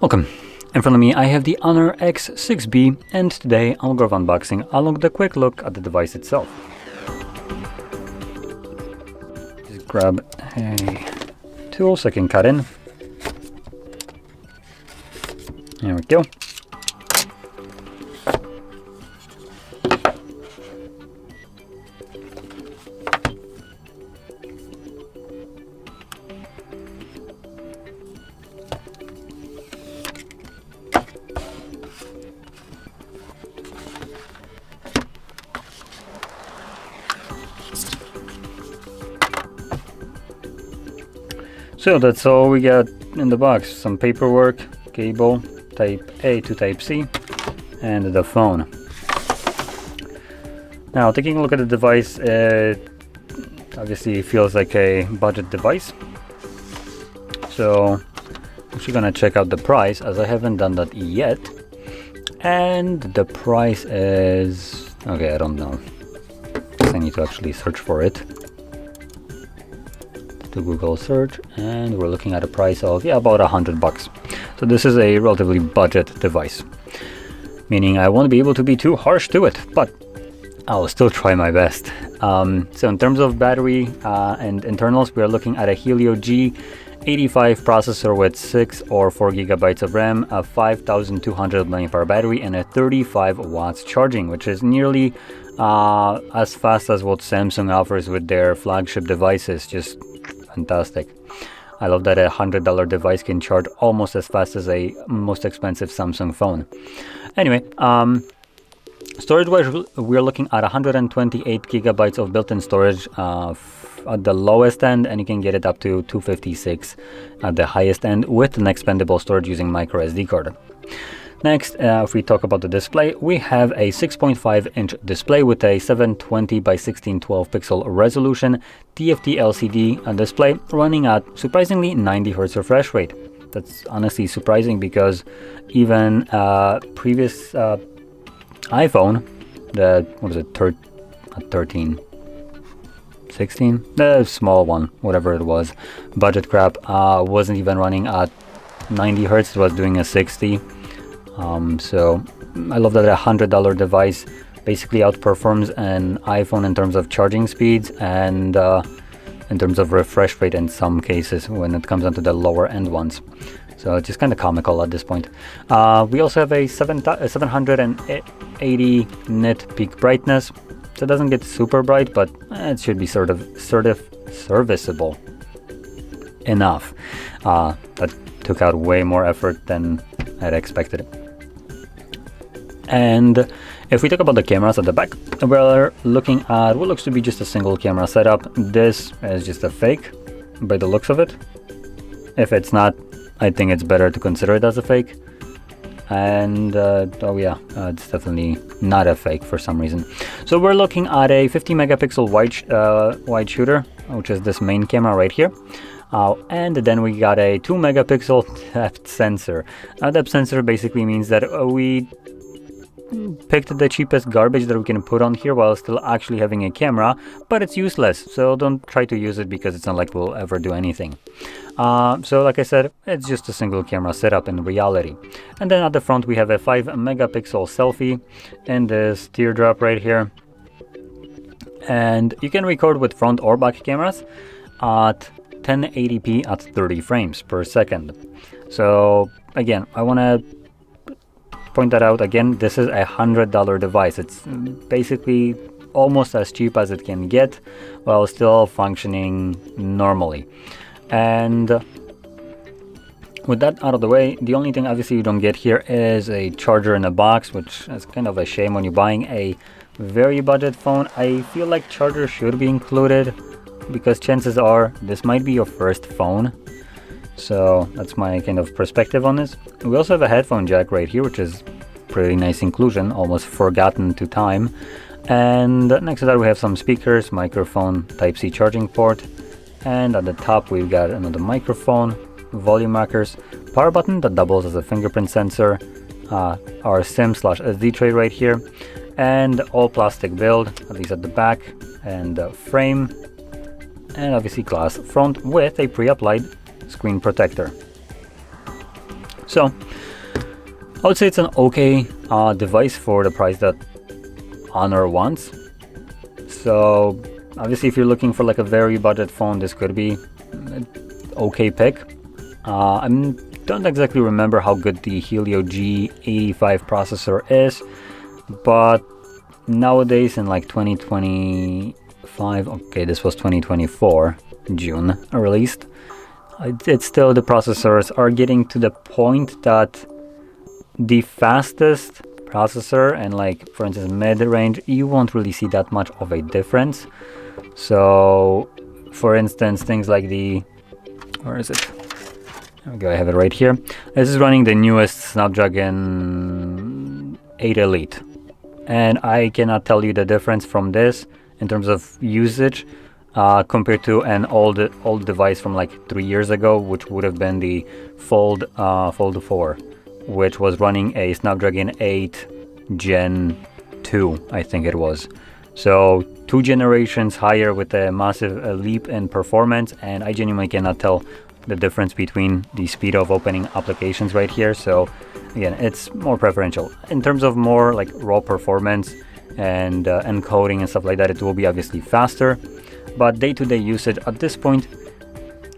Welcome. In front of me I have the Honor X6b, and today I'll go over unboxing along with a quick look at the device itself. Just grab a tool so I can cut in. There we go. So that's all we got in the box. Some paperwork, cable, type A to type C, and the phone. Now taking a look at the device, it obviously feels like a budget device. So I'm actually gonna check out the price, as I haven't done that yet. And the price is... okay, I don't know. I need to actually search for it. To Google search, and we're looking at a price of about $100. So this is a relatively budget device, meaning I won't be able to be too harsh to it, but I'll still try my best. So in terms of battery and internals, we are looking at a Helio G85 processor with 6 or 4 gigabytes of RAM, a 5200 mAh battery, and a 35 watts charging, which is nearly as fast as what Samsung offers with their flagship devices. Just fantastic. I love that a $100 device can charge almost as fast as a most expensive Samsung phone. Anyway, storage wise, we're looking at 128 gigabytes of built-in storage at the lowest end, and you can get it up to 256 at the highest end with an expandable storage using micro SD card. Next, if we talk about the display, we have a 6.5-inch display with a 720 by 1612 pixel resolution TFT LCD display running at surprisingly 90 Hz refresh rate. That's honestly surprising because even previous iPhone, the 13, 16, the small one, whatever it was, budget crap, wasn't even running at 90 Hz. It was doing a 60. So I love that a $100 device basically outperforms an iPhone in terms of charging speeds and in terms of refresh rate in some cases when it comes down to the lower end ones. So it's just kind of comical at this point. We also have a 780 nit peak brightness. So it doesn't get super bright, but it should be sort of serviceable enough. That took out way more effort than I'd expected. And if we talk about the cameras at the back, we're looking at what looks to be just a single camera setup. This is just a fake by the looks of it. If it's not, I think it's better to consider it as a fake. And oh yeah, it's definitely not a fake for some reason. So we're looking at a 50 megapixel wide shooter, which is this main camera right here. And then we got a 2 megapixel depth sensor. Depth sensor basically means that we picked the cheapest garbage that we can put on here while still actually having a camera, but it's useless, so don't try to use it because it's not like we'll ever do anything. So like I said, it's just a single camera setup in reality. And then at the front we have a 5 megapixel selfie and this teardrop right here. And you can record with front or back cameras at 1080p at 30 frames per second. So again, I want to point that out again. This is a $100 device. It's basically almost as cheap as it can get while still functioning normally. And with that out of the way, the only thing obviously you don't get here is a charger in a box, which is kind of a shame when you're buying a very budget phone. I feel like charger should be included because chances are this might be your first phone. So that's my kind of perspective on this. We also have a headphone jack right here, which is pretty nice inclusion, almost forgotten to time. And next to that we have some speakers, microphone, Type-C charging port, and at the top we've got another microphone, volume markers, power button that doubles as a fingerprint sensor, our SIM/SD tray right here, and all plastic build, at least at the back, and frame, and obviously glass front with a pre-applied screen protector. So I would say it's an okay device for the price that Honor wants. So obviously if you're looking for like a very budget phone, this could be an okay pick. I don't exactly remember how good the Helio G85 processor is, but nowadays in like 2025, okay, this was 2024 June released, it's still, the processors are getting to the point that the fastest processor and like for instance mid-range, you won't really see that much of a difference. So for instance things like the, where is it, there we go, I have it right here. This is running the newest Snapdragon 8 Elite, and I cannot tell you the difference from this in terms of usage compared to an old device from like 3 years ago, which would have been the Fold 4, which was running a Snapdragon 8 Gen 2, I think it was. So 2 generations higher with a massive leap in performance, and I genuinely cannot tell the difference between the speed of opening applications right here. So again, it's more preferential. In terms of more like raw performance and encoding and stuff like that, it will be obviously faster. But day-to-day usage at this point,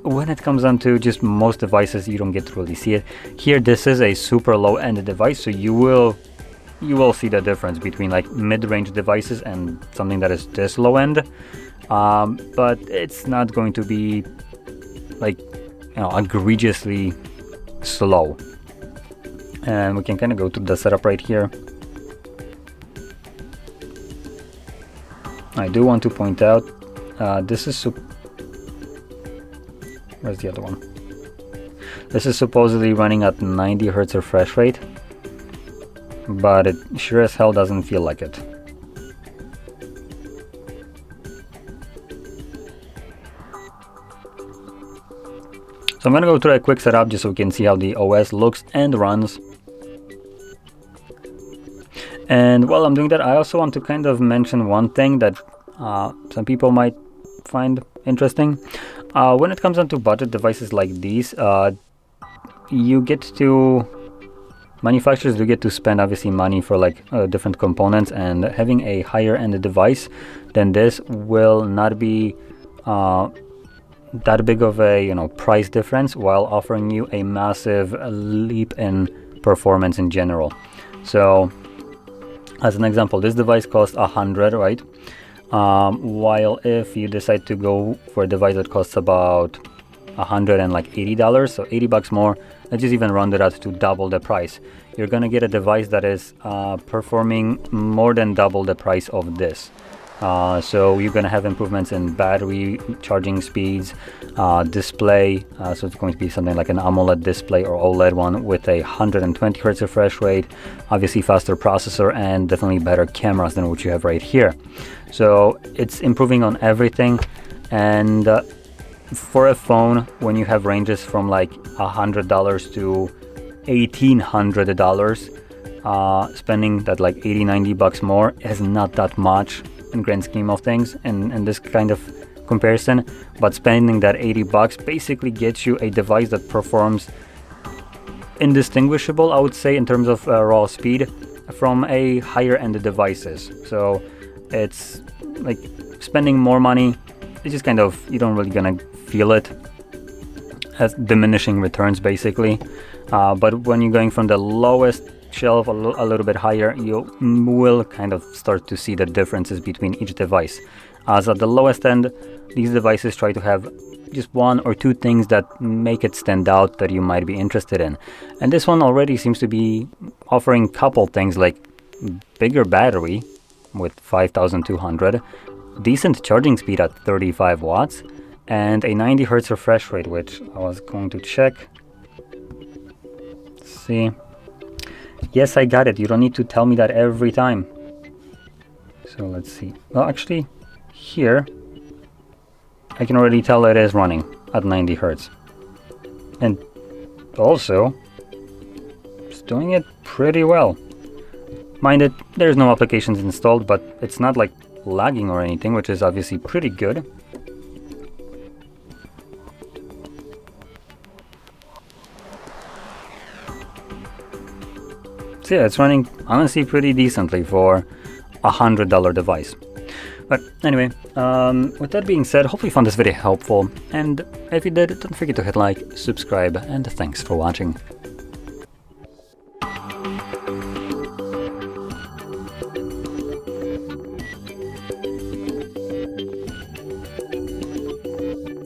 when it comes down to just most devices, you don't get to really see it. Here, this is a super low-end device, so you will see the difference between like mid-range devices and something that is this low-end. But it's not going to be like, you know, egregiously slow. And we can kind of go to the setup right here. I do want to point out this is where's the other one? This is supposedly running at 90 Hz refresh rate, but it sure as hell doesn't feel like it. So I'm gonna go through a quick setup just so we can see how the OS looks and runs. And while I'm doing that, I also want to kind of mention one thing that some people might find interesting. When it comes down to budget devices like these, manufacturers do get to spend obviously money for like different components, and having a higher end device than this will not be that big of a, you know, price difference, while offering you a massive leap in performance in general. So as an example, this device costs $100, right? While if you decide to go for a device that costs about $180, so $80 more, let's just even round it out to double the price, you're gonna get a device that is performing more than double the price of this. So you're gonna have improvements in battery charging speeds, display, so it's going to be something like an AMOLED display or OLED one with a 120 Hz refresh rate, obviously faster processor, and definitely better cameras than what you have right here. So it's improving on everything. And for a phone, when you have ranges from like $100 to $1,800, spending that like $80-90 more is not that much in grand scheme of things in this kind of comparison. But spending that $80 basically gets you a device that performs indistinguishable, I would say, in terms of raw speed from a higher end devices. So it's like spending more money, it's just kind of, you don't really gonna feel it as diminishing returns basically. But when you're going from the lowest shelf a little bit higher, you will kind of start to see the differences between each device. As at the lowest end, these devices try to have just 1 or 2 things that make it stand out that you might be interested in. And this one already seems to be offering a couple things like bigger battery with 5200, decent charging speed at 35 watts, and a 90 Hz refresh rate, which I was going to check. Let's see. Yes, I got it. You don't need to tell me that every time. So let's see. Well, actually, here, I can already tell it is running at 90 Hz. And also, it's doing it pretty well. Mind it, there's no applications installed, but it's not like lagging or anything, which is obviously pretty good. So yeah, it's running honestly pretty decently for a $100 device. But anyway, with that being said, hopefully you found this video helpful, and if you did, don't forget to hit like, subscribe, and thanks for watching.